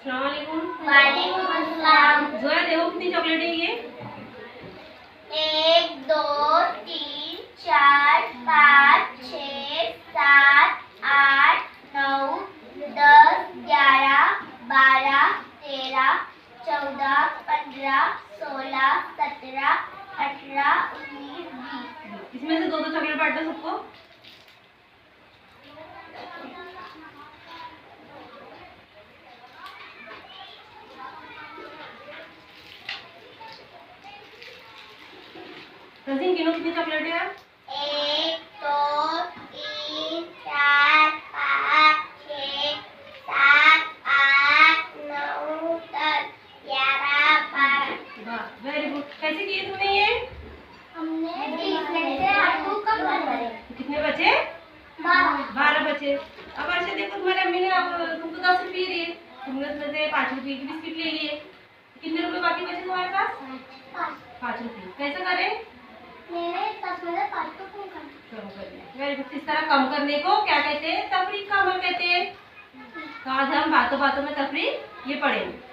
अस्सलाम वालेकुम। वालेकुम अस्सलाम। जोया देखो कितनी चॉकलेट है ये। 1 2 3 4 5 6 7 8 9 10 11 12 13 14 15 16 17 18 19 20। इसमें से दो दो चॉकलेट बांट दो सबको। रज़ीन गिनो कितनी चॉकलेट है। 1 2 3 4 5 6 7 8 9 10 11 12। Very good. कैसे किए तुमने ये। हमने 30 में से 8 को कम करे। कितने बचे। 12 बचे। अब अच्छा देखो तुम्हारी अम्मी ने अब तुमको 10 रुपये दिए, तुमने उसमें से 5 रुपये की बिस्किट ले लिए, कितने रुपए बाकी बचे तुम्हारे पास। 5 रुपये। कैसे करें। मैंने 10 में से 5 को कम करना। Very good. इस तरह कम करने को क्या कहते हैं, तफरीक का अमल कहते हैं। तो आज हम बातों बातों में तफरीक ये पढ़ेंगे।